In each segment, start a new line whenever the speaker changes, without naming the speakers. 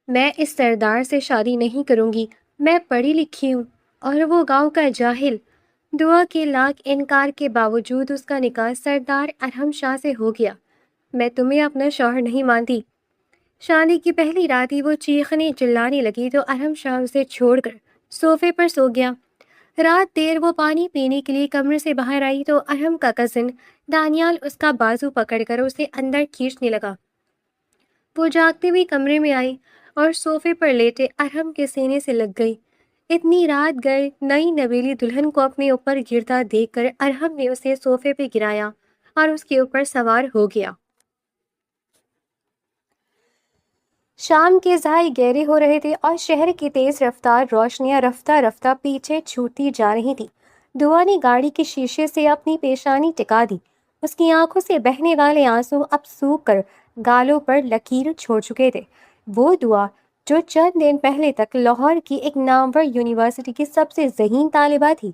میں اس سردار سے شادی نہیں کروں گی، میں پڑھی لکھی ہوں اور وہ گاؤں کا جاہل۔ دعا کے لاکھ انکار کے باوجود اس کا نکاح سردار ارحم شاہ سے ہو گیا۔ میں تمہیں اپنا شوہر نہیں مانتی۔ شادی کی پہلی رات ہی وہ چیخنے چلانے لگی تو ارحم شاہ اسے چھوڑ کر صوفے پر سو گیا۔ رات دیر وہ پانی پینے کے لیے کمرے سے باہر آئی تو ارحم کا کزن دانیال اس کا بازو پکڑ کر اسے اندر کھینچنے لگا۔ وہ جاگتے ہوئے کمرے میں آئی اور صوفے پر لیٹے ارحم کے سینے سے لگ گئی۔ اتنی رات گئے نئی نویلی دلہن کو اپنے اوپر گرتا دیکھ کر ارحم نے اسے صوفے پہ گرایا اور اس کے اوپر سوار ہو گیا۔ شام کے ضحائے گہرے ہو رہے تھے اور شہر کی تیز رفتار روشنیاں رفتہ رفتہ پیچھے چھوٹتی جا رہی تھی۔ دعا نے گاڑی کے شیشے سے اپنی پیشانی ٹکا دی۔ اس کی آنکھوں سے بہنے والے آنسو اب سوکھ کر گالوں پر لکیر چھوڑ چکے تھے۔ وہ دعا جو چند دن پہلے تک لاہور کی ایک نامور یونیورسٹی کی سب سے ذہین طالبہ تھی،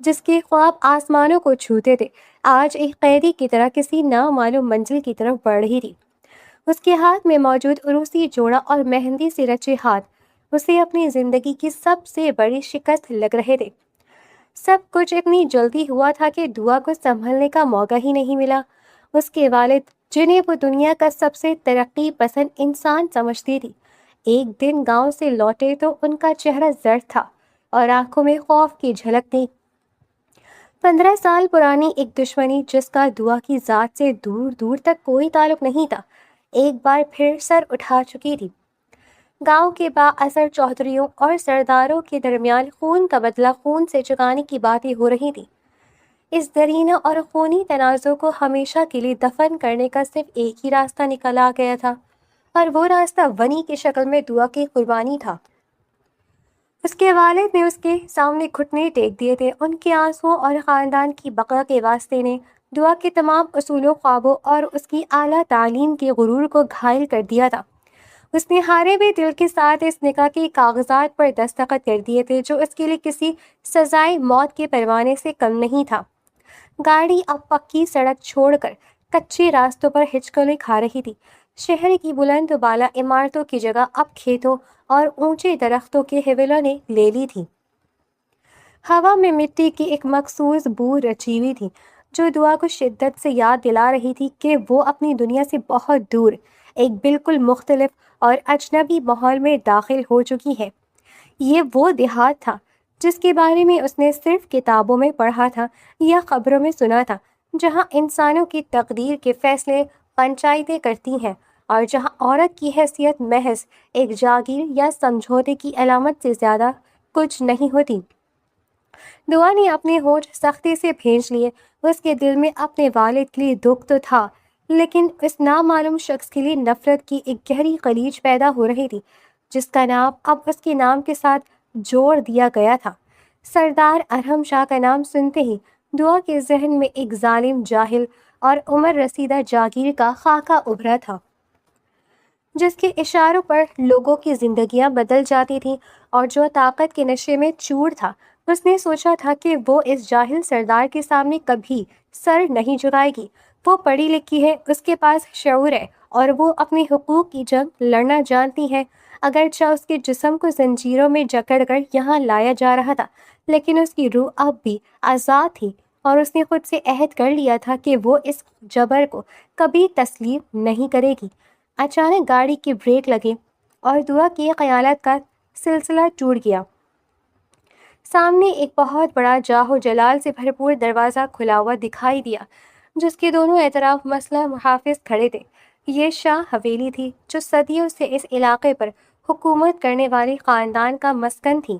جس کے خواب آسمانوں کو چھوتے تھے، آج ایک قیدی کی طرح کسی نامعلوم منزل کی طرف بڑھ رہی تھی۔ اس کے ہاتھ میں موجود عروسی جوڑا اور مہندی سے رچے ہاتھ اسے اپنی زندگی کی سب سے بڑی شکست لگ رہے تھے۔ سب کچھ اتنی جلدی ہوا تھا کہ دعا کو سنبھلنے کا موقع ہی نہیں ملا۔ اس کے والد، جنہیں وہ دنیا کا سب سے ترقی پسند انسان سمجھتی تھی، ایک دن گاؤں سے لوٹے تو ان کا چہرہ زرد تھا اور آنکھوں میں خوف کی جھلک تھی۔ 15 سال پرانی ایک دشمنی جس کا دعا کی ذات سے دور دور تک کوئی تعلق نہیں تھا، ایک بار پھر سر اٹھا چکی تھی۔ گاؤں کے با اثر چودھریوں اور سرداروں کے درمیان خون کا بدلہ خون سے چکانے کی باتیں ہو رہی تھیں۔ اس درینہ اور خونی تنازع کو ہمیشہ کے لیے دفن کرنے کا صرف ایک ہی راستہ نکل آ گیا تھا، اور وہ راستہ ونی کی شکل میں دعا کی قربانی تھا۔ اس کے والد نے اس کے سامنے گھٹنے ٹیک دیے تھے۔ ان کے آنسوؤں اور خاندان کی بقا کے واسطے نے دعا کے تمام اصولوں، خوابوں اور اس کی اعلیٰ تعلیم کے غرور کو گھائل کر دیا تھا۔ اس نے ہارے ہوئے دل کے ساتھ اس نکاح کے کاغذات پر دستخط کر دیے تھے جو اس کے لیے کسی سزائے موت کے پروانے سے کم نہیں تھا۔ گاڑی اب پکی سڑک چھوڑ کر کچے راستوں پر ہچکلیں کھا رہی تھی۔ شہر کی بلند و بالا عمارتوں کی جگہ اب کھیتوں اور اونچے درختوں کے حوالوں نے لے لی تھی۔ ہوا میں مٹی کی ایک مخصوص بو رچی ہوئی تھی جو دعا کو شدت سے یاد دلا رہی تھی کہ وہ اپنی دنیا سے بہت دور ایک بالکل مختلف اور اجنبی ماحول میں داخل ہو چکی ہے۔ یہ وہ دیہات تھا جس کے بارے میں اس نے صرف کتابوں میں پڑھا تھا یا خبروں میں سنا تھا، جہاں انسانوں کی تقدیر کے فیصلے پنچایتیں کرتی ہیں اور جہاں عورت کی حیثیت محض ایک جاگیر یا سمجھوتے کی علامت سے زیادہ کچھ نہیں ہوتی۔ دعا نے اپنے ہونٹ سختی سے بھینچ لیے۔ اس کے دل میں اپنے والد کے لیے دکھ تو تھا، لیکن اس نامعلوم شخص کے لیے نفرت کی ایک گہری خلیج پیدا ہو رہی تھی جس کا نام اب اس کے نام کے ساتھ جوڑ دیا گیا تھا۔ سردار ارحم شاہ کا نام سنتے ہی دعا کے ذہن میں ایک ظالم جاہل اور عمر رسیدہ جاگیر کا خاکہ ابھرا تھا، جس کے اشاروں پر لوگوں کی زندگیاں بدل جاتی تھیں اور جو طاقت کے نشے میں چور تھا۔ اس نے سوچا تھا کہ وہ اس جاہل سردار کے سامنے کبھی سر نہیں جھکائے گی۔ وہ پڑھی لکھی ہے، اس کے پاس شعور ہے اور وہ اپنے حقوق کی جنگ لڑنا جانتی ہے۔ اگرچہ اس کے جسم کو زنجیروں میں جکڑ کر یہاں لایا جا رہا تھا، لیکن اس کی روح اب بھی آزاد تھی اور اس نے خود سے عہد کر لیا تھا کہ وہ اس جبر کو کبھی تسلیم نہیں کرے گی۔ اچانک گاڑی کے بریک لگے اور دعا کے خیالات کا سلسلہ ٹوٹ گیا۔ سامنے ایک بہت بڑا جاہ و جلال سے بھرپور دروازہ کھلا ہوا دکھائی دیا جس کے دونوں اطراف مسلح محافظ کھڑے تھے۔ یہ شاہ حویلی تھی جو صدیوں سے اس علاقے پر حکومت کرنے والے خاندان کا مسکن تھی۔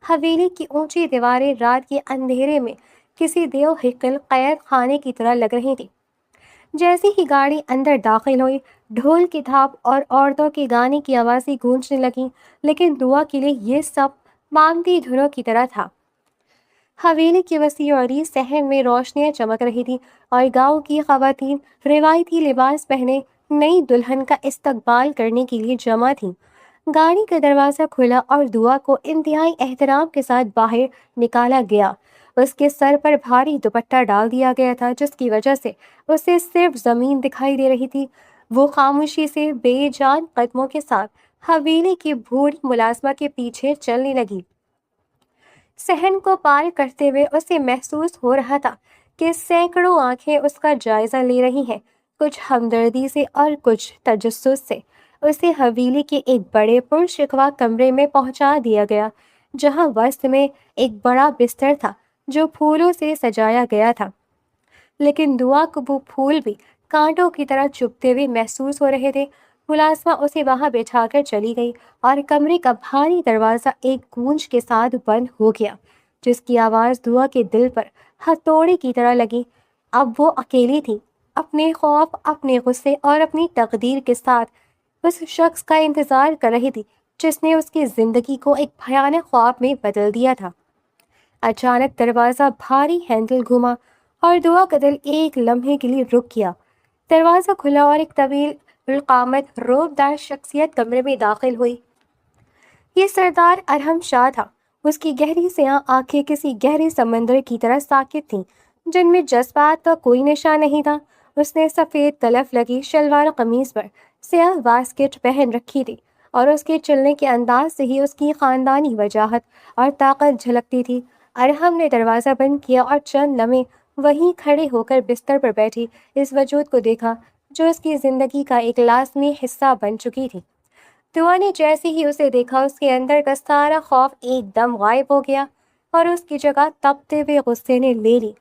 حویلی کی اونچی دیواریں رات کے اندھیرے میں کسی دیو ہکل قید خانے کی طرح لگ رہی تھی۔ جیسے ہی گاڑی اندر داخل ہوئی، ڈھول کی تھاپ اور عورتوں کے گانے کی آوازیں گونجنے لگیں، لیکن دعا کے لیے یہ سب مانگتی دھنوں کی طرح تھا۔ حویلی کی وسیع اور عریض صحن میں روشنیاں چمک رہی تھیں اور گاؤں کی خواتین روایتی لباس پہنے نئی دلہن کا استقبال کرنے کے لیے جمع تھیں۔ گاڑی کا دروازہ کھلا اور دعا کو انتہائی احترام کے ساتھ باہر نکالا گیا۔ اس کے سر پر بھاری دوپٹہ ڈال دیا گیا تھا جس کی وجہ سے اسے صرف زمین دکھائی دے رہی تھی۔ وہ خاموشی سے بے جان قدموں کے ساتھ حویلی کی بوڑھی ملازمہ کے پیچھے چلنے لگی۔ صحن کو پار کرتے ہوئے اسے محسوس ہو رہا تھا کہ سینکڑوں آنکھیں اس کا جائزہ لے رہی ہیں، کچھ ہمدردی سے اور کچھ تجسس سے۔ اسے حویلی کے ایک بڑے پرشکوہ کمرے میں پہنچا دیا گیا، جہاں وسط میں ایک بڑا بستر تھا جو پھولوں سے سجایا گیا تھا، لیکن دعا کو وہ پھول بھی کانٹوں کی طرح چبھتے ہوئے محسوس ہو رہے تھے۔ ملازمہ اسے وہاں بٹھا کر چلی گئی اور کمرے کا بھاری دروازہ ایک گونج کے ساتھ بند ہو گیا، جس کی آواز دعا کے دل پر ہتھوڑے کی طرح لگی۔ اب وہ اکیلی تھی، اپنے خوف، اپنے غصے اور اپنی تقدیر کے ساتھ اس شخص کا انتظار کر رہی تھی جس نے اس کی زندگی کو ایک بھیانک خواب میں بدل دیا تھا۔ اچانک دروازہ بھاری ہینڈل گھوما اور دعا کا دل ایک لمحے کے لیے رک گیا۔ دروازہ کھلا اور ایک طویل القامت رعبدار شخصیت کمرے میں داخل ہوئی۔ یہ سردار ارحم شاہ تھا۔ اس کی گہری سیاہ آنکھیں کسی گہرے سمندر کی طرح ساکت تھیں، جن میں جذبات کا کوئی نشان نہیں تھا۔ اس نے سفید تلف لگی شلوار قمیص پر سیاہ واسکٹ پہن رکھی تھی، اور اس کے چلنے کے انداز سے ہی اس کی خاندانی وجاہت اور طاقت جھلکتی تھی۔ ارحم نے دروازہ بند کیا اور چند لمحے وہیں کھڑے ہو کر بستر پر بیٹھی اس وجود کو دیکھا جو اس کی زندگی کا ایک لازمی حصہ بن چکی تھی۔ دعا نے جیسے ہی اسے دیکھا، اس کے اندر کا سارا خوف ایک دم غائب ہو گیا اور اس کی جگہ تپتے ہوئے غصے نے لے لی۔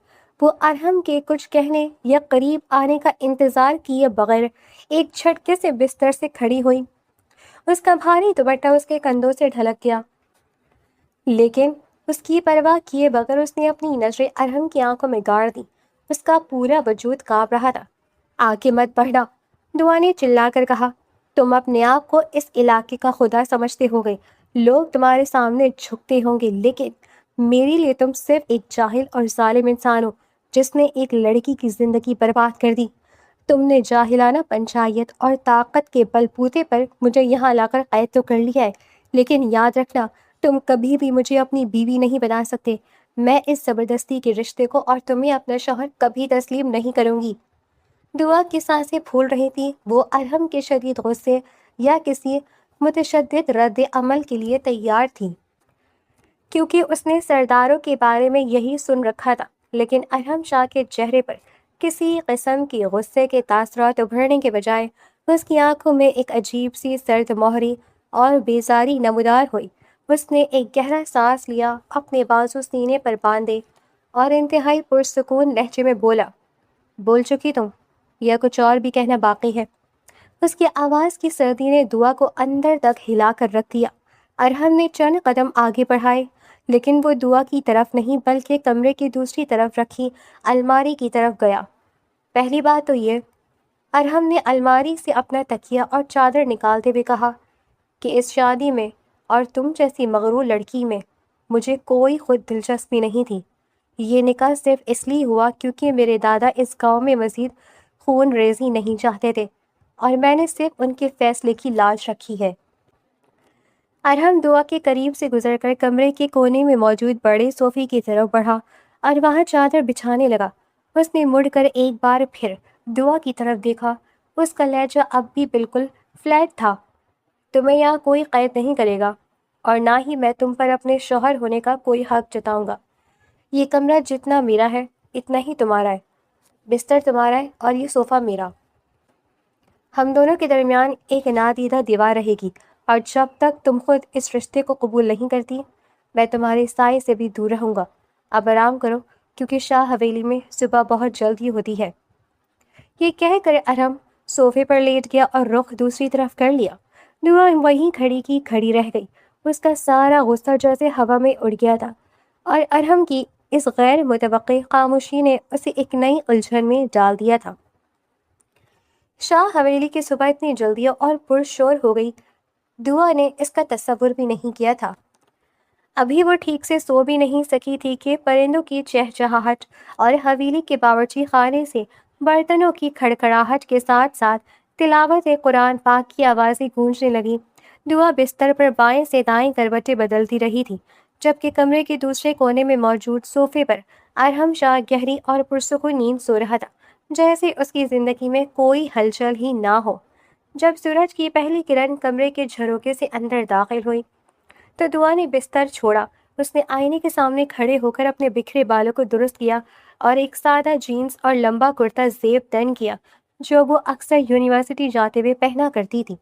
وہ ارحم کے کچھ کہنے یا قریب آنے کا انتظار کیے بغیر ایک جھٹکے سے بستر سے کھڑی ہوئی۔ اس کا بھاری دوپٹہ اس کے کندھوں سے ڈھلک گیا، لیکن اس کی پرواہ کیے بغیر اس نے اپنی نظریں ارحم کی آنکھوں میں گاڑ دی۔ اس کا پورا وجود کانپ رہا تھا۔ آگے مت بڑھنا، دعا نے چلا کر کہا۔ تم اپنے آپ کو اس علاقے کا خدا سمجھتے ہو گے، لوگ تمہارے سامنے جھکتے ہوں گے، لیکن میرے لیے تم صرف ایک جاہل اور ظالم انسان ہو جس نے ایک لڑکی کی زندگی برباد کر دی۔ تم نے جاہلانہ پنچایت اور طاقت کے بل بوتے پر مجھے یہاں لا کر قید تو کر لیا ہے، لیکن یاد رکھنا تم کبھی بھی مجھے اپنی بیوی نہیں بنا سکتے۔ میں اس زبردستی کے رشتے کو اور تمہیں اپنا شوہر کبھی تسلیم نہیں کروں گی۔ دعا کی سانسیں پھول رہی تھی۔ وہ ارحم کے شدید غصے یا کسی متشدد رد عمل کے لیے تیار تھی، کیونکہ اس نے سرداروں کے بارے میں یہی سن رکھا تھا، لیکن ارحم شاہ کے چہرے پر کسی قسم کی غصے کے تاثرات ابھرنے کے بجائے اس کی آنکھوں میں ایک عجیب سی سرد مہری اور بیزاری نمودار ہوئی۔ اس نے ایک گہرا سانس لیا، اپنے بازو سینے پر باندھے اور انتہائی پرسکون لہجے میں بولا، بول چکی تم یا کچھ اور بھی کہنا باقی ہے؟ اس کی آواز کی سردی نے دعا کو اندر تک ہلا کر رکھ دیا۔ ارحم نے چند قدم آگے بڑھائے، لیکن وہ دعا کی طرف نہیں بلکہ کمرے کی دوسری طرف رکھی الماری کی طرف گیا۔ پہلی بات تو یہ، ارحم نے الماری سے اپنا تکیہ اور چادر نکالتے ہوئے کہا، کہ اس شادی میں اور تم جیسی مغرور لڑکی میں مجھے کوئی خود دلچسپی نہیں تھی۔ یہ نکاح صرف اس لیے ہوا کیونکہ میرے دادا اس گاؤں میں مزید خون ریزی نہیں چاہتے تھے، اور میں نے صرف ان کے فیصلے کی لاج رکھی ہے۔ ارحم دعا کے قریب سے گزر کر کمرے کے کونے میں موجود بڑے صوفے کی طرف بڑھا اور وہاں چادر بچھانے لگا۔ اس نے مڑ کر ایک بار پھر دعا کی طرف دیکھا۔ اس کا لہجہ اب بھی بالکل فلیٹ تھا۔ تمہیں یہاں کوئی قید نہیں کرے گا، اور نہ ہی میں تم پر اپنے شوہر ہونے کا کوئی حق جتاؤں گا۔ یہ کمرہ جتنا میرا ہے اتنا ہی تمہارا ہے، بستر تمہارا ہے اور یہ صوفہ میرا۔ ہم دونوں کے درمیان ایک نادیدہ دیوار رہے گی، اور جب تک تم خود اس رشتے کو قبول نہیں کرتی میں تمہارے سائے سے بھی دور رہوں گا۔ اب آرام کرو، کیونکہ شاہ حویلی میں صبح بہت جلد ہی ہوتی ہے۔ یہ کہہ کر ارحم صوفے پر لیٹ گیا اور رخ دوسری طرف کر لیا۔ دعا وہیں کھڑی کی کھڑی رہ گئی۔ اس کا سارا غصہ جیسے ہوا میں اڑ گیا تھا، اور ارحم کی اس غیر متوقع خاموشی نے اسے ایک نئی الجھن میں ڈال دیا تھا۔ شاہ حویلی کی صبح اتنی جلدی اور پرشور ہو گئی، دعا نے اس کا تصور بھی نہیں کیا تھا۔ ابھی وہ ٹھیک سے سو بھی نہیں سکی تھی کہ پرندوں کی چہچہاہٹ اور حویلی کے باورچی خانے سے برتنوں کی کھڑکھڑاہٹ کے ساتھ ساتھ تلاوت قرآن پاک کی آوازیں گونجنے لگیں۔ دعا بستر پر بائیں سے دائیں کروٹیں بدلتی رہی تھی، جبکہ کمرے کے دوسرے کونے میں موجود صوفے پر ارحم شاہ گہری اور پرسکون نیند سو رہا تھا، جیسے اس کی زندگی میں کوئی ہلچل ہی نہ ہو۔ جب سورج کی پہلی کرن کمرے کے جھروکے سے اندر داخل ہوئی تو دعا نے بستر چھوڑا۔ اس نے آئینے کے سامنے کھڑے ہو کر اپنے بکھرے بالوں کو درست کیا اور ایک سادہ جینز اور لمبا کرتا زیب تن کیا جو وہ اکثر یونیورسٹی جاتے ہوئے پہنا کرتی تھی۔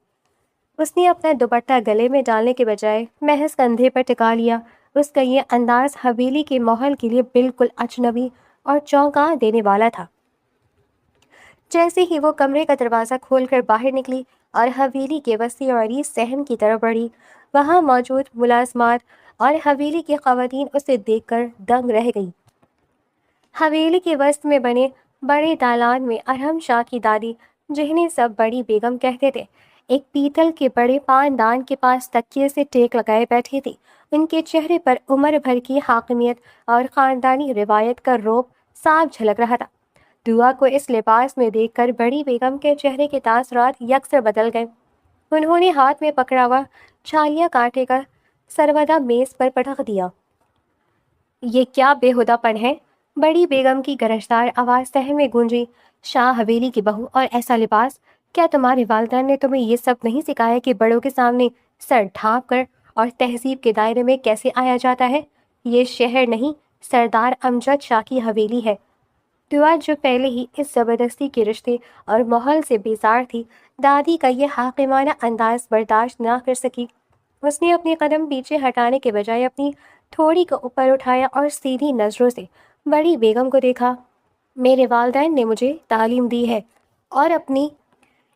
اس نے اپنا دوپٹہ گلے میں ڈالنے کے بجائے محض کندھے پر ٹکا لیا۔ اس کا یہ انداز حویلی کے ماحول کے لیے بالکل اجنبی اور چونکا دینے والا تھا۔ جیسے ہی وہ کمرے کا دروازہ کھول کر باہر نکلی اور حویلی کے وسیع و عریض صحن کی طرف بڑھی، وہاں موجود ملازمات اور حویلی کی خواتین اسے دیکھ کر دنگ رہ گئی۔ حویلی کے وسط میں بنے بڑے دالان میں ارحم شاہ کی دادی، جنہیں سب بڑی بیگم کہتے تھے، ایک پیتل کے بڑے پان دان کے پاس تکیے سے ٹیک لگائے بیٹھی تھی۔ ان کے چہرے پر عمر بھر کی حاکمیت اور خاندانی روایت کا رعب صاف جھلک رہا تھا۔ دعا کو اس لباس میں دیکھ کر بڑی بیگم کے چہرے کے تاثرات یکسر بدل گئے۔ انہوں نے ہاتھ میں پکڑا ہوا چھالیا کانٹے کا سرودہ میز پر پٹخ دیا۔ یہ کیا بےہودہ پن ہے؟ بڑی بیگم کی گرجدار آواز صحن میں گونجی۔ شاہ حویلی کی بہو اور ایسا لباس! کیا تمہارے والدین نے تمہیں یہ سب نہیں سکھایا کہ بڑوں کے سامنے سر ڈھانپ کر اور تہذیب کے دائرے میں کیسے آیا جاتا ہے؟ یہ شہر نہیں، سردار امجد شاہ کی حویلی ہے۔ دعا جو پہلے ہی اس زبردستی کے رشتے اور ماحول سے بیزار تھی، دادی کا یہ حاکمانہ انداز برداشت نہ کر سکی۔ اس نے اپنے قدم پیچھے ہٹانے کے بجائے اپنی تھوڑی کو اوپر اٹھایا اور سیدھی نظروں سے بڑی بیگم کو دیکھا۔ میرے والدین نے مجھے تعلیم دی ہے اور اپنی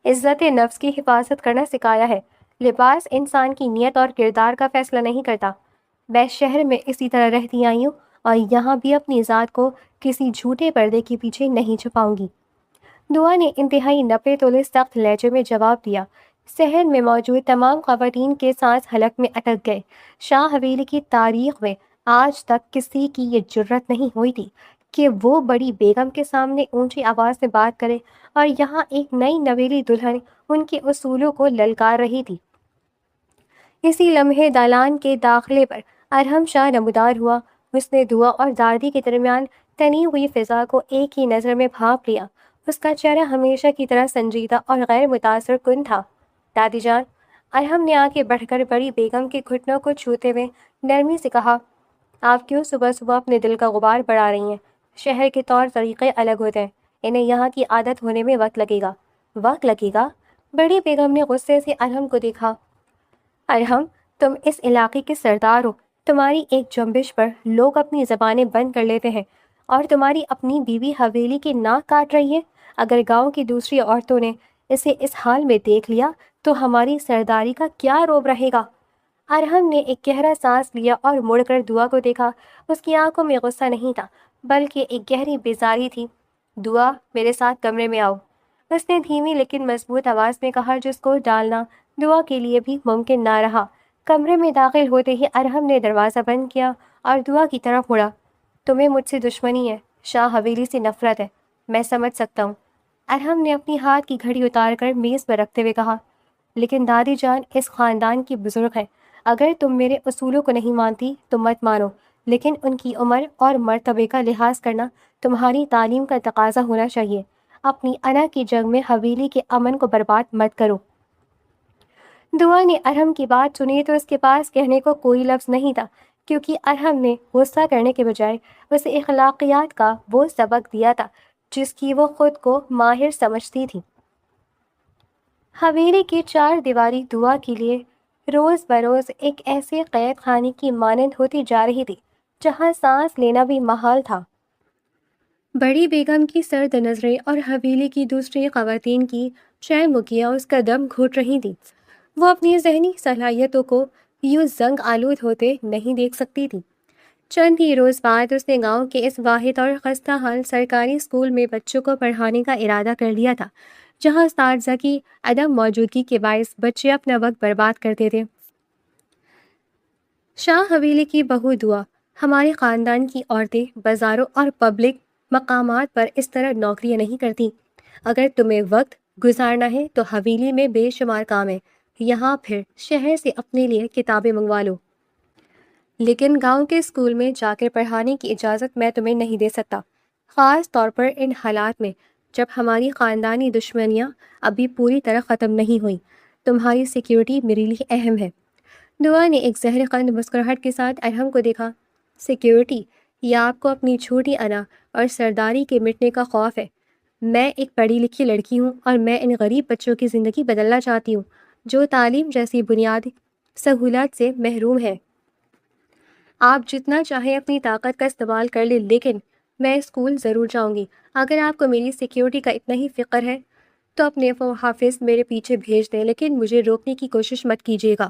عزت نفس کی حفاظت کرنا سکھایا ہے۔ لباس انسان کی نیت اور کردار کا فیصلہ نہیں کرتا۔ میں شہر میں اسی طرح رہتی آئی ہوں اور یہاں بھی اپنی ذات کو کسی جھوٹے پردے کے پیچھے نہیں چھپاؤں گی۔ دعا نے انتہائی نپے تولے سخت لہجے میں جواب دیا۔ صحن میں موجود تمام خواتین کے سانس حلق میں اٹک گئے۔ شاہ حویلی کی تاریخ میں آج تک کسی کی یہ جرت نہیں ہوئی تھی کہ وہ بڑی بیگم کے سامنے اونچی آواز میں بات کرے، اور یہاں ایک نئی نویلی دلہن ان کے اصولوں کو للکار رہی تھی۔ اسی لمحے دالان کے داخلے پر ارحم شاہ نمودار ہوا۔ اس نے دعا اور دادی کے درمیان تنی ہوئی فضا کو ایک ہی نظر میں بھانپ لیا۔ اس کا چہرہ ہمیشہ کی طرح سنجیدہ اور غیر متاثر کن تھا۔ دادی جان، ارحم نے آگے بڑھ کر بڑی بیگم کے گھٹنوں کو چھوتے ہوئے نرمی سے کہا، آپ کیوں صبح صبح اپنے دل کا غبار بڑھا رہی ہیں؟ شہر کے طور طریقے الگ ہوتے ہیں، انہیں یہاں کی عادت ہونے میں وقت لگے گا۔ وقت لگے گا؟ بڑی بیگم نے غصے سے ارحم کو دیکھا۔ ارحم، تم اس علاقے کے سردار ہو۔ تمہاری ایک جنبش پر لوگ اپنی زبانیں بند کر لیتے ہیں اور تمہاری اپنی بیوی حویلی کی ناک کاٹ رہی ہے۔ اگر گاؤں کی دوسری عورتوں نے اسے اس حال میں دیکھ لیا تو ہماری سرداری کا کیا روب رہے گا؟ ارحم نے ایک گہرا سانس لیا اور مڑ کر دعا کو دیکھا۔ اس کی آنکھوں میں غصہ نہیں تھا بلکہ ایک گہری بیزاری تھی۔ دعا، میرے ساتھ کمرے میں آؤ، اس نے دھیمی لیکن مضبوط آواز میں کہا، جس کو ڈالنا دعا کے لیے بھی ممکن نہ رہا۔ کمرے میں داخل ہوتے ہی ارحم نے دروازہ بند کیا اور دعا کی طرف مڑا۔ تمہیں مجھ سے دشمنی ہے، شاہ حویلی سے نفرت ہے، میں سمجھ سکتا ہوں۔ ارحم نے اپنی ہاتھ کی گھڑی اتار کر میز پر رکھتے ہوئے کہا، لیکن دادی جان اس خاندان کی بزرگ ہے، اگر تم میرے اصولوں کو نہیں مانتی تو مت مانو، لیکن ان کی عمر اور مرتبے کا لحاظ کرنا تمہاری تعلیم کا تقاضا ہونا چاہیے۔ اپنی انا کی جنگ میں حویلی کے امن کو برباد مت کرو۔ دعا نے ارحم کی بات سنی تو اس کے پاس کہنے کو کوئی لفظ نہیں تھا، کیونکہ ارحم نے غصہ کرنے کے بجائے اسے اخلاقیات کا وہ سبق دیا تھا جس کی وہ خود کو ماہر سمجھتی تھی۔ حویلی کی چار دیواری دعا کے لیے روز بروز ایک ایسے قید خانے کی مانند ہوتی جا رہی تھی جہاں سانس لینا بھی محال تھا۔ بڑی بیگم کی سرد نظریں اور حویلی کی دوسری خواتین کی چہ مکیاں اس کا دم گھٹ رہی تھیں۔ وہ اپنی ذہنی صلاحیتوں کو یوں زنگ آلود ہوتے نہیں دیکھ سکتی تھی۔ چند ہی روز بعد اس نے گاؤں کے اس واحد اور خستہ حال سرکاری اسکول میں بچوں کو پڑھانے کا ارادہ کر لیا تھا، جہاں اساتذہ کی عدم موجودگی کے باعث بچے اپنا وقت برباد کرتے تھے۔ شاہ حویلی کی بہو دعا، ہمارے خاندان کی عورتیں بازاروں اور پبلک مقامات پر اس طرح نوکریاں نہیں کرتی۔ اگر تمہیں وقت گزارنا ہے تو حویلی میں بے شمار کام ہے، یہاں پھر شہر سے اپنے لیے کتابیں منگوا لو۔ لیکن گاؤں کے اسکول میں جا کر پڑھانے کی اجازت میں تمہیں نہیں دے سکتا، خاص طور پر ان حالات میں جب ہماری خاندانی دشمنیاں ابھی پوری طرح ختم نہیں ہوئیں۔ تمہاری سیکیورٹی میرے لیے اہم ہے۔ دعا نے ایک زہر قند مسکراہٹ کے ساتھ ارحم کو دیکھا۔ سیکیورٹی؟ یا آپ کو اپنی چھوٹی انا اور سرداری کے مٹنے کا خوف ہے؟ میں ایک پڑھی لکھی لڑکی ہوں اور میں ان غریب بچوں کی زندگی بدلنا چاہتی ہوں جو تعلیم جیسی بنیادی سہولت سے محروم ہے۔ آپ جتنا چاہیں اپنی طاقت کا استعمال کر لیں، لیکن میں اسکول ضرور جاؤں گی۔ اگر آپ کو میری سیکیورٹی کا اتنا ہی فکر ہے تو اپنے محافظ میرے پیچھے بھیج دیں، لیکن مجھے روکنے کی کوشش مت کیجیے گا۔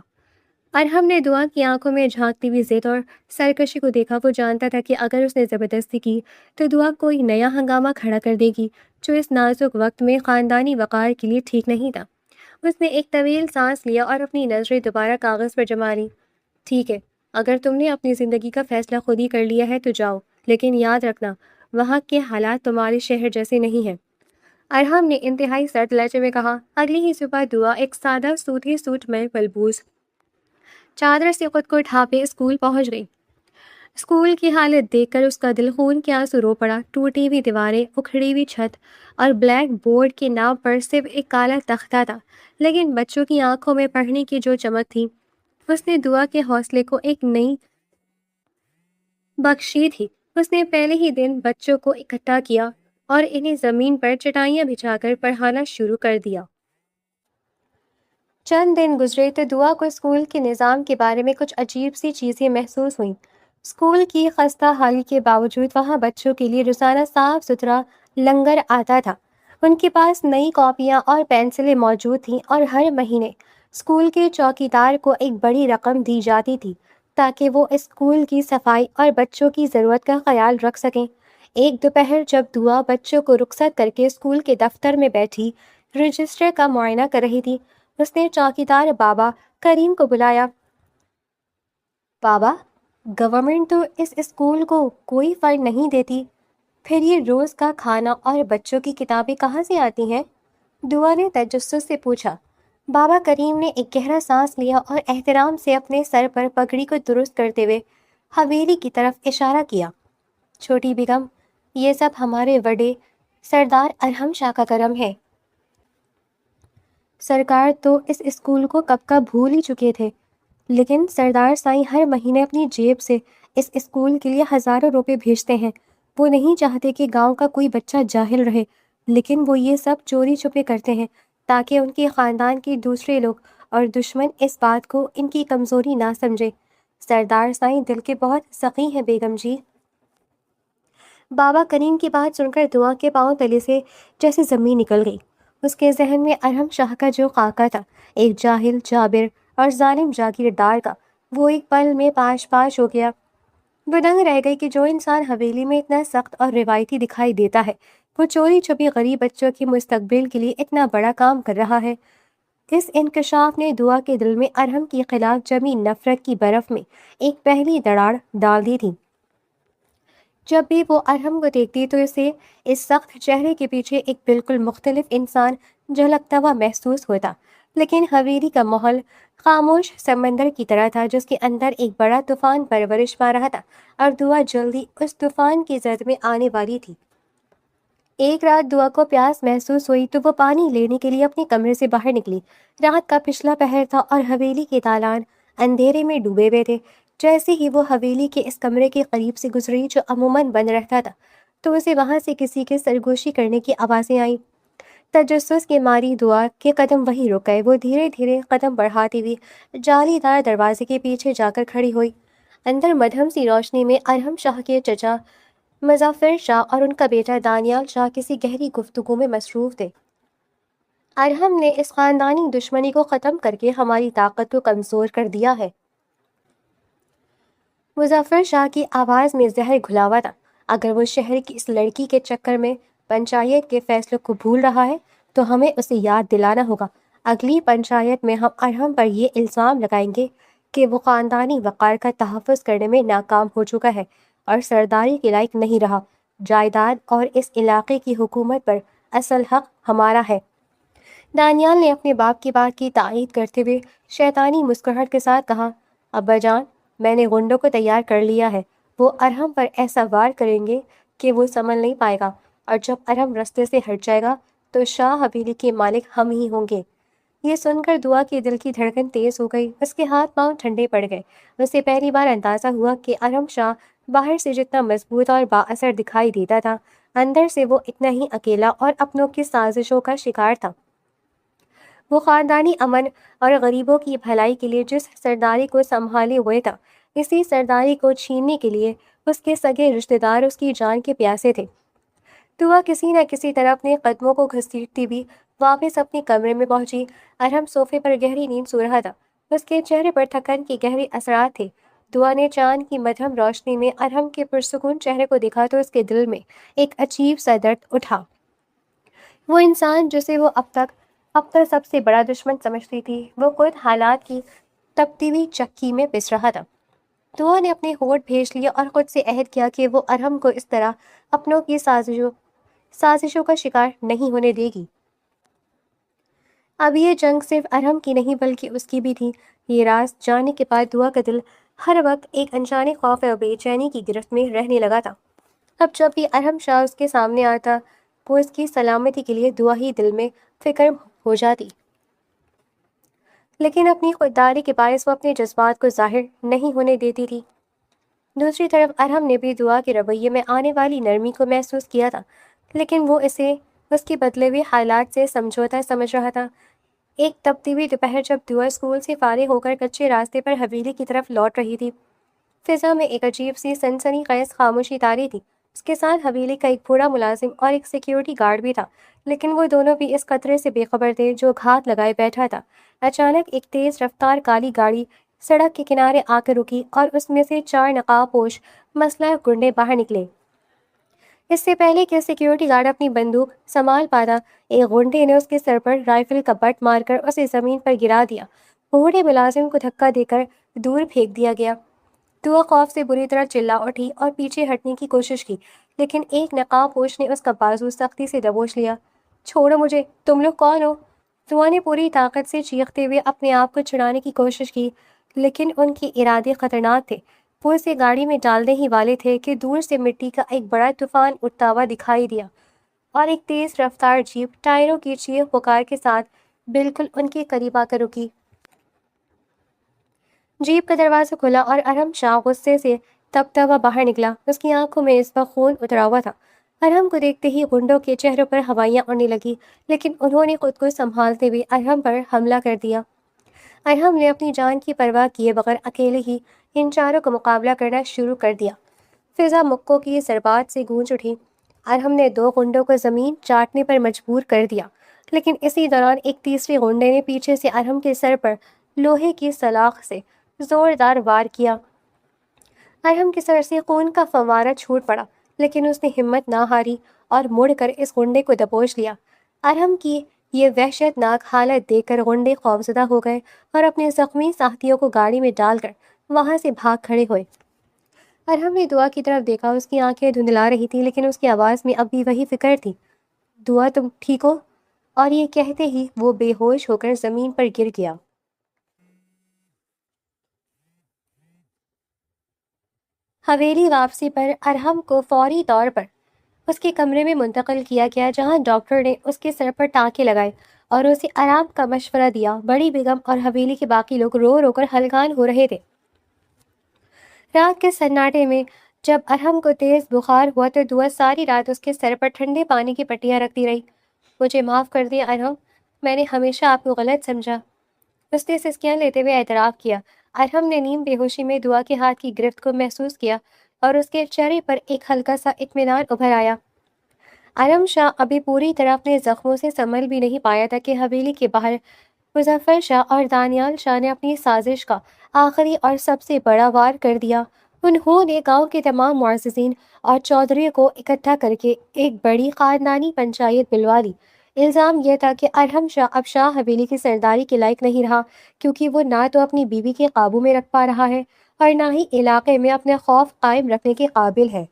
ارحم نے دعا کی آنکھوں میں جھانکتی ہوئی ضد اور سرکشی کو دیکھا۔ وہ جانتا تھا کہ اگر اس نے زبردستی کی تو دعا کوئی نیا ہنگامہ کھڑا کر دے گی جو اس نازک وقت میں خاندانی وقار کے لیے ٹھیک نہیں تھا۔ اس نے ایک طویل سانس لیا اور اپنی نظریں دوبارہ کاغذ پر جما لیں۔ ٹھیک ہے، اگر تم نے اپنی زندگی کا فیصلہ خود ہی کر لیا ہے تو جاؤ، لیکن یاد رکھنا وہاں کے حالات تمہارے شہر جیسے نہیں ہیں۔ ارحم نے انتہائی سرد لہجے میں کہا۔ اگلی ہی صبح دعا ایک سادہ سوتی سوٹ میں ملبوس چادر سے خود کو ڈھانپے اسکول پہنچ گئی۔ اسکول کی حالت دیکھ کر اس کا دل خون کے آنسو رو پڑا۔ ٹوٹی ہوئی دیواریں، اکھڑی ہوئی چھت اور بلیک بورڈ کے نام پر صرف ایک کالا تختہ تھا، لیکن بچوں کی آنکھوں میں پڑھنے کی جو چمک تھی اس نے دعا کے حوصلے کو ایک نئی بخشی تھی۔ اس نے پہلے ہی دن بچوں کو اکٹھا کیا اور انہیں زمین پر چٹائیاں بچھا کر پڑھانا شروع کر دیا۔ چند دن گزرے تو دعا کو اسکول کے نظام کے بارے میں کچھ عجیب سی چیزیں محسوس ہوئیں۔ اسکول کی خستہ حالی کے باوجود وہاں بچوں کے لیے روزانہ صاف ستھرا لنگر آتا تھا۔ ان کے پاس نئی کاپیاں اور پینسلیں موجود تھیں اور ہر مہینے اسکول کے چوکیدار کو ایک بڑی رقم دی جاتی تھی تاکہ وہ اسکول کی صفائی اور بچوں کی ضرورت کا خیال رکھ سکیں۔ ایک دوپہر جب دعا بچوں کو رخصت کر کے اسکول کے دفتر میں بیٹھی رجسٹر کا معائنہ کر رہی تھی، اس نے چوکیدار بابا کریم کو بلایا۔ بابا، گورنمنٹ تو اس اسکول کو کوئی فنڈ نہیں دیتی، پھر یہ روز کا کھانا اور بچوں کی کتابیں کہاں سے آتی ہیں؟ دعا نے تجسس سے پوچھا۔ بابا کریم نے ایک گہرا سانس لیا اور احترام سے اپنے سر پر پگڑی کو درست کرتے ہوئے حویلی کی طرف اشارہ کیا۔ چھوٹی بیگم، یہ سب ہمارے بڑے سردار ارحم شاہ کا کرم ہے۔ سرکار تو اس اسکول کو کب کا بھول ہی چکے تھے، لیکن سردار سائیں ہر مہینے اپنی جیب سے اس اسکول کے لیے ہزاروں روپے بھیجتے ہیں۔ وہ نہیں چاہتے کہ گاؤں کا کوئی بچہ جاہل رہے، لیکن وہ یہ سب چوری چھپے کرتے ہیں تاکہ ان کے خاندان کے دوسرے لوگ اور دشمن اس بات کو ان کی کمزوری نہ سمجھے۔ سردار سائیں دل کے بہت سخی ہیں بیگم جی۔ بابا کریم کی بات سن کر دعا کے پاؤں تلے سے جیسے زمین نکل گئی۔ اس کے ذہن میں ارحم شاہ کا جو خاکہ تھا، ایک جاہل، جابر اور ظالم جاگیردار کا، وہ ایک پل میں پاش پاش ہو گیا۔ وہ دنگ رہ گئی کہ جو انسان حویلی میں اتنا سخت اور روایتی دکھائی دیتا ہے، وہ چوری چھپی غریب بچوں کے مستقبل کے لیے اتنا بڑا کام کر رہا ہے۔ اس انکشاف نے دعا کے دل میں ارحم کے خلاف جمی نفرت کی برف میں ایک پہلی دراڑ ڈال دی تھی۔ جب بھی وہ ارحم کو دیکھتی تو اسے اس سخت چہرے کے پیچھے ایک بالکل مختلف انسان جھلکتا ہوا محسوس ہوتا، لیکن حویلی کا ماحول خاموش سمندر کی طرح تھا جس کے اندر ایک بڑا طوفان پرورش پا رہا تھا، اور دعا جلدی اس طوفان کی زد میں آنے والی تھی۔ ایک رات دعا کو پیاس محسوس ہوئی تو وہ پانی لینے کے لیے اپنے کمرے سے باہر نکلی۔ رات کا پچھلا پہر تھا اور حویلی کے دالان اندھیرے میں ڈوبے ہوئے تھے۔ جیسے ہی وہ حویلی کے اس کمرے کے قریب سے گزری جو عموماً بند رہتا تھا، تو اسے وہاں سے کسی کے سرگوشی کرنے کی آوازیں آئیں۔ تجسس کے ماری دعا کے قدم وہیں رک گئے۔ وہ دھیرے دھیرے قدم بڑھاتی ہوئی جالی دار دروازے کے پیچھے جا کر کھڑی ہوئی۔ اندر مدھم سی روشنی میں ارحم شاہ کے چچا مظفر شاہ اور ان کا بیٹا دانیال شاہ کسی گہری گفتگو میں مصروف تھے۔ ارحم نے اس خاندانی دشمنی کو ختم کر کے ہماری طاقت کو کمزور کر دیا ہے۔ مظفر شاہ کی آواز میں زہر گھلا ہوا تھا۔ اگر وہ شہر کی اس لڑکی کے چکر میں پنچایت کے فیصلوں کو بھول رہا ہے تو ہمیں اسے یاد دلانا ہوگا۔ اگلی پنچایت میں ہم ارحم پر یہ الزام لگائیں گے کہ وہ خاندانی وقار کا تحفظ کرنے میں ناکام ہو چکا ہے اور سرداری کے لائق نہیں رہا۔ جائیداد اور اس علاقے کی حکومت پر اصل حق ہمارا ہے۔ دانیال نے اپنے باپ کی بات کی تائید کرتے ہوئے شیطانی مسکراہٹ کے ساتھ کہا، ابا جان، میں نے غنڈوں کو تیار کر لیا ہے۔ وہ ارحم پر ایسا وار کریں گے کہ وہ سنبھل نہیں پائے گا۔ اور جب ارم رستے سے ہٹ جائے گا تو شاہ حویلی کے مالک ہم ہی ہوں گے۔ یہ سن کر دعا کی دل کی دھڑکن تیز ہو گئی، اس کے ہاتھ پاؤں ٹھنڈے پڑ گئے۔ اسے پہلی بار اندازہ ہوا کہ ارم شاہ باہر سے جتنا مضبوط اور با اثر دکھائی دیتا تھا، اندر سے وہ اتنا ہی اکیلا اور اپنوں کی سازشوں کا شکار تھا۔ وہ خاندانی امن اور غریبوں کی بھلائی کے لیے جس سرداری کو سنبھالے ہوئے تھا، اسی سرداری کو چھیننے کے لیے اس کے سگے رشتہ دار اس کی جان کے پیاسے تھے۔ دعا کسی نہ کسی طرح اپنے قدموں کو گھسیٹتی بھی واپس اپنے کمرے میں پہنچی۔ ارحم صوفے پر گہری نیند سو رہا تھا، اس کے چہرے پر تھکن کے گہرے اثرات تھے۔ دعا نے چاند کی مدھم روشنی میں ارحم کے پرسکون چہرے کو دیکھا تو اس کے دل میں ایک عجیب سا درد اٹھا۔ وہ انسان جسے وہ اب تک اپنا سب سے بڑا دشمن سمجھتی تھی، وہ خود حالات کی تپتی ہوئی چکی میں پس رہا تھا۔ دعا نے اپنے ہونٹ بھیج لیے اور خود سے عہد کیا کہ وہ ارحم کو اس طرح اپنوں کی سازشوں کا شکار نہیں ہونے دے گی۔ اب یہ جنگ صرف ارحم کی نہیں بلکہ اس کی بھی تھی۔ یہ راز جاننے کے بعد دعا کا دل ہر وقت ایک انجانے خوف اور بے چینی کی گرفت میں رہنے لگا تھا۔ اب جب بھی ارحم شاہ اس کے سامنے آتا، وہ اس کی سلامتی کے لیے دعا ہی دل میں فکر ہو جاتی، لیکن اپنی خودداری کے باعث وہ اپنے جذبات کو ظاہر نہیں ہونے دیتی تھی۔ دوسری طرف ارحم نے بھی دعا کے رویے میں آنے والی نرمی کو محسوس کیا تھا، لیکن وہ اسے اس کے بدلے ہوئے حالات سے سمجھوتا سمجھ رہا تھا۔ ایک تپتی ہوئی دوپہر جب دعا اسکول سے فارغ ہو کر کچے راستے پر حویلی کی طرف لوٹ رہی تھی، فضا میں ایک عجیب سی سنسنی خیز خاموشی طاری تھی۔ اس کے ساتھ حویلی کا ایک بوڑھا ملازم اور ایک سیکیورٹی گارڈ بھی تھا، لیکن وہ دونوں بھی اس خطرے سے بے خبر تھے جو گھات لگائے بیٹھا تھا۔ اچانک ایک تیز رفتار کالی گاڑی سڑک کے کنارے آ کر رکی اور اس میں سے 4 نقاب پوش مسلح گنڈے باہر نکلے۔ اس سے پہلے کہ سیکیورٹی گارڈ اپنی بندوق سنبھال پاتا، ایک غنڈے نے اس کے سر پر رائفل کا بٹ مار کر اسے زمین پر گرا دیا۔ بوڑھے ملازم کو دھکا دے کر دور پھینک دیا گیا۔ دعا خوف سے بری طرح چلا اٹھی اور پیچھے ہٹنے کی کوشش کی، لیکن ایک نقاب پوش نے اس کا بازو سختی سے دبوچ لیا۔ چھوڑو مجھے، تم لوگ کون ہو؟ دعا نے پوری طاقت سے چیختے ہوئے اپنے آپ کو چھڑانے کی کوشش کی، لیکن ان کے ارادے خطرناک تھے۔ وہ اسے گاڑی میں ڈالنے ہی والے تھے کہ دور سے مٹی کا ایک بڑا طوفان اٹھتا ہوا دکھائی دیا اور ایک تیز رفتار جیپ ٹائروں کی چیخ پکار کے ساتھ بالکل ان کے قریب آ کر رکی۔ جیپ کا دروازہ کھلا اور ارحم شاہ غصے سے تپتا ہوا باہر نکلا۔ اس کی آنکھوں میں اس وقت خون اترا ہوا تھا۔ ارحم کو دیکھتے ہی غنڈوں کے چہروں پر ہوائیاں اڑنے لگی، لیکن انہوں نے خود کو سنبھالتے ہوئے ارحم پر حملہ کر دیا۔ ارحم نے اپنی جان کی پرواہ کیے بغیر اکیلے ہی ان چاروں کا مقابلہ کرنا شروع کر دیا۔ فضا مکوں کی ضربات سے گونج اٹھی۔ ارحم نے 2 غنڈوں کو زمین چاٹنے پر مجبور کر دیا، لیکن اسی دوران ایک تیسرے غنڈے نے پیچھے سے ارحم کے سر پر لوہے کی سلاخ سے زوردار وار کیا۔ ارحم کے سر سے خون کا فوارہ چھوٹ پڑا، لیکن اس نے ہمت نہ ہاری اور مڑ کر اس غنڈے کو دبوچ لیا۔ ارحم کی یہ وحشت ناک حالت دیکھ کر غنڈے خوفزدہ ہو گئے اور اپنے زخمی ساتھیوں کو گاڑی میں ڈال کر وہاں سے بھاگ کھڑے ہوئے۔ ارحم نے دعا کی طرف دیکھا، اس کی آنکھیں دھندلا رہی تھیں، لیکن اس کی آواز میں اب بھی وہی فکر تھی۔ دعا تم ٹھیک ہو؟ اور یہ کہتے ہی وہ بے ہوش ہو کر زمین پر گر گیا۔ حویلی واپسی پر ارحم کو فوری طور پر اس کے کمرے میں منتقل کیا گیا، جہاں ڈاکٹر نے اس کے سر پر ٹانکے لگائے اور اسے آرام کا مشورہ دیا۔ بڑی بیگم اور حویلی کے باقی لوگ رو رو کر ہلکان ہو رہے تھے۔ رات کے سناٹے میں جب ارحم کو تیز بخار ہوا تو دعا ساری رات اس کے سر پر ٹھنڈے پانی کی پٹیاں رکھتی رہی۔ مجھے معاف کر دیا ارحم، میں نے ہمیشہ آپ کو غلط سمجھا، اس نے سسکیاں لیتے ہوئے اعتراف کیا۔ ارحم نے نیم بے ہوشی میں دعا کے ہاتھ کی گرفت کو محسوس کیا اور اس کے چہرے پر ایک ہلکا سا اطمینان ابھر آیا۔ ارحم شاہ ابھی پوری طرح اپنے زخموں سے سنبھل بھی نہیں پایا تھا کہ حویلی کے باہر مظفر شاہ اور دانیال شاہ نے اپنی سازش کا آخری اور سب سے بڑا وار کر دیا۔ انہوں نے گاؤں کے تمام معززین اور چودھریوں کو اکٹھا کر کے ایک بڑی خاندانی پنچایت بلوا لی۔ الزام یہ تھا کہ ارحم شاہ اب شاہ حویلی کی سرداری کے لائق نہیں رہا، کیونکہ وہ نہ تو اپنی بیوی کے قابو میں رکھ پا رہا ہے اور نہ ہی علاقے میں اپنے خوف قائم رکھنے کے قابل ہے۔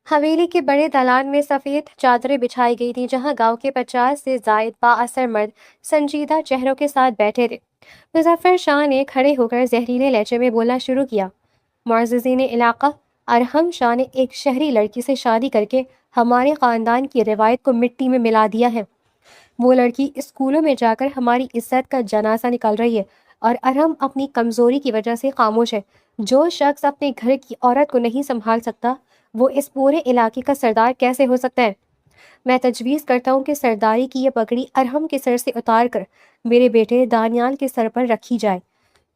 حویلی کے بڑے دالان میں سفید چادریں بچھائی گئی تھی، جہاں گاؤں کے 50 سے زائد با اثر مرد سنجیدہ چہروں کے ساتھ بیٹھے تھے۔ مظفر شاہ نے کھڑے ہو کر زہریلے لہجے میں بولنا شروع کیا۔ معززین علاقہ، ارحم شاہ نے ایک شہری لڑکی سے شادی کر کے ہمارے خاندان کی روایت کو مٹی میں ملا دیا ہے۔ وہ لڑکی اسکولوں میں جا کر ہماری عزت کا جنازہ نکال رہی ہے اور ارحم اپنی کمزوری کی وجہ سے خاموش ہے۔ جو شخص اپنے گھر کی عورت کو نہیں سنبھال سکتا وہ اس پورے علاقے کا سردار کیسے ہو سکتا ہے؟ میں تجویز کرتا ہوں کہ سرداری کی یہ پگڑی ارحم کے سر سے اتار کر میرے بیٹے دانیال کے سر پر رکھی جائے۔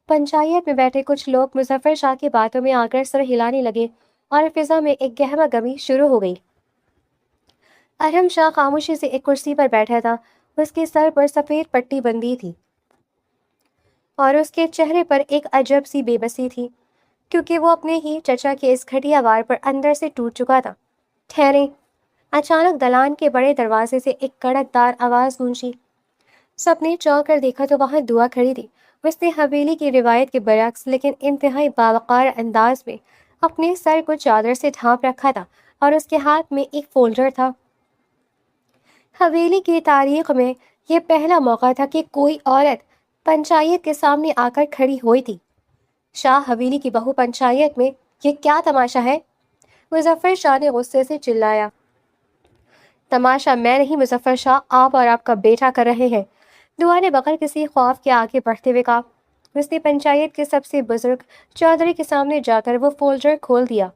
پنچایت میں بیٹھے کچھ لوگ مظفر شاہ کی باتوں میں آ کر سر ہلانے لگے اور فضا میں ایک گہما گمی شروع ہو گئی۔ ارحم شاہ خاموشی سے ایک کرسی پر بیٹھا تھا۔ اس کے سر پر سفید پٹی بندھی تھی اور اس کے چہرے پر ایک عجب سی بے بسی تھی، کیونکہ وہ اپنے ہی چچا کے اس گھٹیا وار پر اندر سے ٹوٹ چکا تھا۔ ٹھہریں! اچانک دلان کے بڑے دروازے سے ایک کڑک دار آواز گونجی۔ سب نے چونک کر دیکھا تو وہاں دعا کھڑی تھی۔ اس نے حویلی کی روایت کے برعکس لیکن انتہائی باوقار انداز میں اپنے سر کو چادر سے ڈھانپ رکھا تھا اور اس کے ہاتھ میں ایک فولڈر تھا۔ حویلی کی تاریخ میں یہ پہلا موقع تھا کہ کوئی عورت پنچایت کے سامنے آ کر کھڑی ہوئی تھی۔ شاہ حویلی کی بہو پنچایت میں، یہ کیا تماشا ہے؟ مظفر شاہ نے غصے سے چلایا۔ تماشا میں نہیں مظفر شاہ، آپ اور آپ کا بیٹا کر رہے ہیں، دعا نے بغیر کسی خوف کے آگے بڑھتے ہوئے کہا۔ اس نے پنچایت کے سب سے بزرگ چودھری کے سامنے جا کر وہ فولڈر کھول دیا۔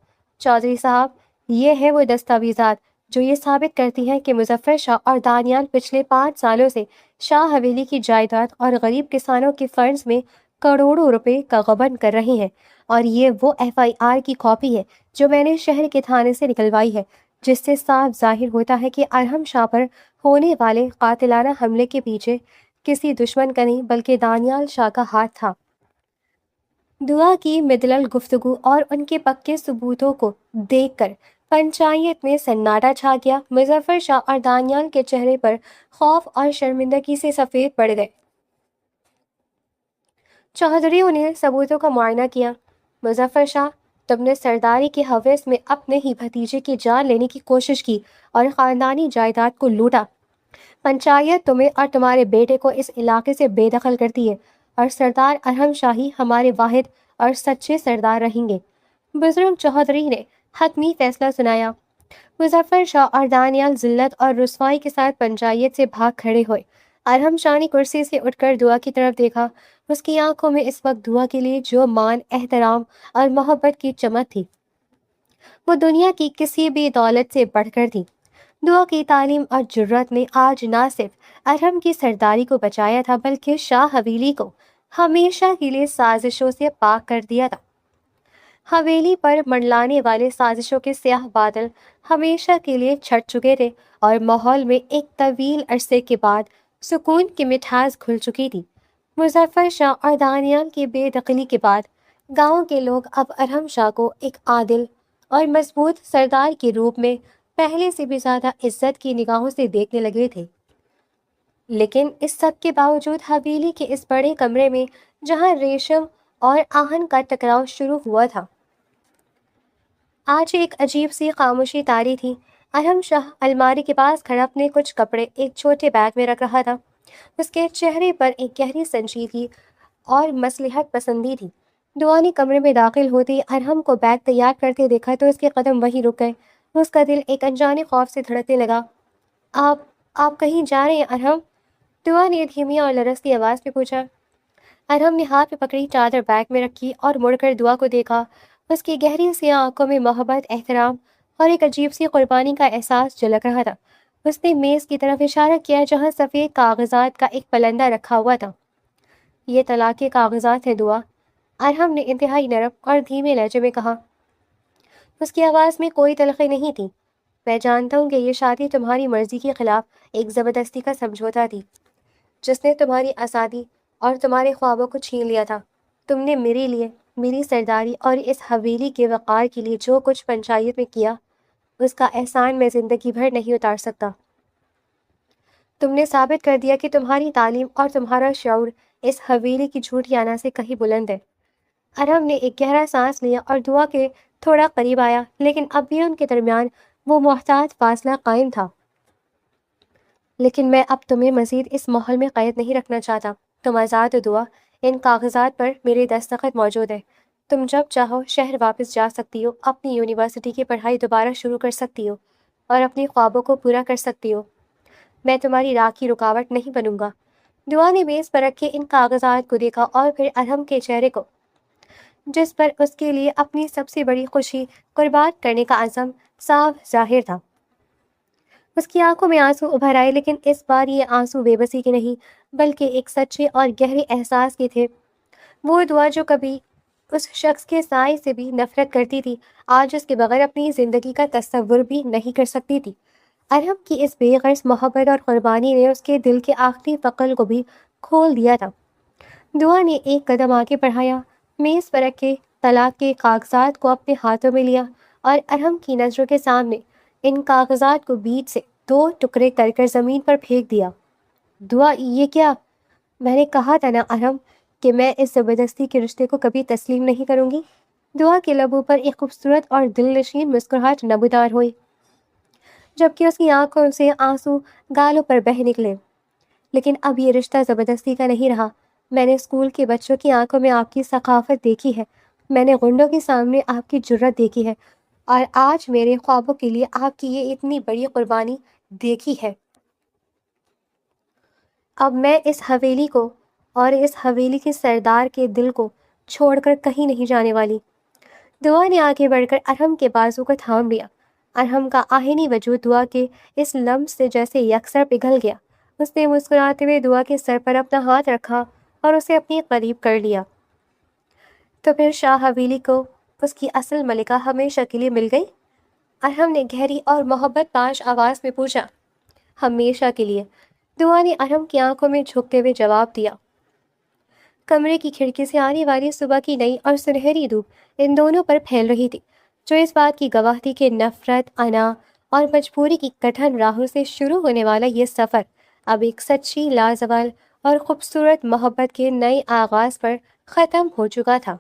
چودھری صاحب، یہ ہے وہ دستاویزات جو یہ ثابت کرتی ہیں کہ مظفر شاہ اور دانیال پچھلے 5 سالوں سے شاہ حویلی کی جائیداد اور غریب کسانوں کے فنڈز میں کروڑوں روپے کا غبن کر رہے ہیں، اور یہ وہ FIR کی کاپی ہے جو میں نے شہر کے تھانے سے نکلوائی ہے، جس سے صاف ظاہر ہوتا ہے کہ ارحم شاہ پر ہونے والے قاتلانہ حملے کے پیچھے کسی دشمن کا نہیں بلکہ دانیال شاہ کا ہاتھ تھا۔ دعا کی مدلل گفتگو اور ان کے پکے ثبوتوں کو دیکھ کر پنچایت میں سناٹا چھا گیا۔ مظفر شاہ اور دانیال کے چہرے پر خوف اور شرمندگی سے سفید پڑ گئے۔ چودھریوں نے ثبوتوں کا معائنہ کیا۔ مظفر شاہ، تم نے سرداری کے ہوس میں اپنے ہی بھتیجے کی جان لینے کی کوشش کی اور خاندانی جائیداد کو لوٹا۔ پنچایت تمہیں اور تمہارے بیٹے کو اس علاقے سے بے دخل کرتی ہے اور سردار ارحم شاہی ہمارے واحد اور سچے سردار رہیں گے۔ بزرگ چودھری نے حتمی فیصلہ سنایا۔ مظفر شاہ اور دانیال ذلت اور رسوائی کے ساتھ پنچایت سے بھاگ کھڑے ہوئے۔ ارحم شاہ نے کرسی سے اٹھ کر دعا کی طرف دیکھا۔ اس کی آنکھوں میں اس وقت دعا کے لیے جو مان، احترام اور محبت کی چمک تھی وہ دنیا کی کسی بھی دولت سے بڑھ کر تھی۔ دعا کی تعلیم اور جرت نے آج نہ صرف ارحم کی سرداری کو بچایا تھا بلکہ شاہ حویلی کو ہمیشہ کے لیے سازشوں سے پاک کر دیا تھا۔ حویلی پر منڈلانے والے سازشوں کے سیاہ بادل ہمیشہ کے لیے چھٹ چکے تھے اور ماحول میں ایک طویل عرصے کے بعد سکون کی مٹھاس گھل چکی تھی۔ مظفر شاہ اور دانیال کی بے دخلی کے بعد گاؤں کے لوگ اب ارحم شاہ کو ایک عادل اور مضبوط سردار کے روپ میں پہلے سے بھی زیادہ عزت کی نگاہوں سے دیکھنے لگے تھے۔ لیکن اس سب کے باوجود حویلی کے اس بڑے کمرے میں جہاں ریشم اور آہن کا ٹکراؤ شروع ہوا تھا، آج ایک عجیب سی خاموشی طاری تھی۔ ارحم شاہ الماری کے پاس کھڑا اپنے کچھ کپڑے ایک چھوٹے بیگ میں رکھ رہا تھا۔ اس کے چہرے پر ایک گہری سنجیدگی اور مصلحت پسندی تھی۔ دعا نے کمرے میں داخل ہوتے ہی ارحم کو بیگ تیار کرتے دیکھا تو اس کے قدم وہیں رک گئے۔ اس کا دل ایک انجانے خوف سے دھڑکنے لگا۔ آپ کہیں جا رہے ہیں ارحم؟ دعا نے دھیمی اور لرزتی آواز میں پوچھا۔ ارحم نے ہاتھ میں پکڑی چادر بیگ میں رکھی اور مڑ کر دعا کو دیکھا۔ اس کی گہری سیاہ آنکھوں میں محبت، احترام اور ایک عجیب سی قربانی کا احساس جھلک رہا تھا۔ اس نے میز کی طرف اشارہ کیا جہاں سفید کاغذات کا ایک پلندہ رکھا ہوا تھا۔ یہ طلاق کے کاغذات ہیں دعا، ارحم نے انتہائی نرم اور دھیمے لہجے میں کہا۔ اس کی آواز میں کوئی تلخی نہیں تھی۔ میں جانتا ہوں کہ یہ شادی تمہاری مرضی کے خلاف ایک زبردستی کا سمجھوتا تھی جس نے تمہاری آزادی اور تمہارے خوابوں کو چھین لیا تھا۔ تم نے میرے لیے، میری سرداری اور اس حویلی کے وقار کے لیے جو کچھ پنچایت میں کیا، اس کا احسان میں زندگی بھر نہیں اتار سکتا۔ تم نے ثابت کر دیا کہ تمہاری تعلیم اور تمہارا شعور اس حویلی کی جھوٹی آنا سے کہیں بلند ہے۔ ارحم نے ایک گہرا سانس لیا اور دعا کے تھوڑا قریب آیا، لیکن اب بھی ان کے درمیان وہ محتاط فاصلہ قائم تھا۔ لیکن میں اب تمہیں مزید اس ماحول میں قید نہیں رکھنا چاہتا۔ تم آزاد ہو دعا، ان کاغذات پر میرے دستخط موجود ہیں۔ تم جب چاہو شہر واپس جا سکتی ہو، اپنی یونیورسٹی کی پڑھائی دوبارہ شروع کر سکتی ہو۔ اور اپنے خوابوں کو پورا کر سکتی ہو۔ میں تمہاری راہ کی رکاوٹ نہیں بنوں گا۔ دعا نے میز پر رکھے ان کاغذات کو دیکھا اور پھر ارحم کے چہرے کو، جس پر اس کے لیے اپنی سب سے بڑی خوشی قربان کرنے کا عزم صاف ظاہر تھا۔ اس کی آنکھوں میں آنسو ابھر آئے، لیکن اس بار یہ آنسو بے بسی کے نہیں بلکہ ایک سچے اور گہرے احساس کے تھے۔ وہ دعا جو کبھی اس شخص کے سائے سے بھی نفرت کرتی تھی، آج اس کے بغیر اپنی زندگی کا تصور بھی نہیں کر سکتی تھی۔ ارحم کی اس بے غرض محبت اور قربانی نے اس کے دل کے آخری فقر کو بھی کھول دیا تھا۔ دعا نے ایک قدم آگے بڑھایا، میز پر رکھے طلاق کے کاغذات کو اپنے ہاتھوں میں لیا اور ارحم کی نظروں کے سامنے ان کاغذات کو بیچ سے 2 ٹکڑے کر کر زمین پر پھینک دیا۔ دعا، یہ کیا؟ میں نے کہا تھا نا ارحم کہ میں اس زبردستی کے رشتے کو کبھی تسلیم نہیں کروں گی۔ دعا کے لبوں پر ایک خوبصورت اور دل نشین مسکراہٹ نمودار ہوئی، جبکہ اس کی آنکھوں سے آنسو گالوں پر بہہ نکلے۔ لیکن اب یہ رشتہ زبردستی کا نہیں رہا۔ میں نے اسکول کے بچوں کی آنکھوں میں آپ کی ثقافت دیکھی ہے، میں نے غنڈوں کے سامنے آپ کی جرأت دیکھی ہے، اور آج میرے خوابوں کے لیے آپ کی یہ اتنی بڑی قربانی دیکھی ہے۔ اب میں اس حویلی کو اور اس حویلی کے سردار کے دل کو چھوڑ کر کہیں نہیں جانے والی۔ دعا نے آگے بڑھ کر ارحم کے بازو کو تھام لیا۔ ارحم کا آہنی وجود دعا کے اس لمس سے جیسے یکسر پگھل گیا۔ اس نے مسکراتے ہوئے دعا کے سر پر اپنا ہاتھ رکھا اور اسے اپنے قریب کر لیا۔ تو پھر شاہ حویلی کو اس کی اصل ملکہ ہمیشہ کے لیے مل گئی؟ ارحم نے گہری اور محبت پاش آواز میں پوچھا۔ ہمیشہ کے لیے، دعا نے ارحم کی آنکھوں میں جھکتے ہوئے جواب دیا۔ کمرے کی کھڑکی سے آنے والی صبح کی نئی اور سنہری دھوپ ان دونوں پر پھیل رہی تھی، جو اس بات کی گواہ تھی کہ نفرت، انا اور مجبوری کی کٹھن راہوں سے شروع ہونے والا یہ سفر اب ایک سچی، لازوال اور خوبصورت محبت کے نئے آغاز پر ختم ہو چکا تھا۔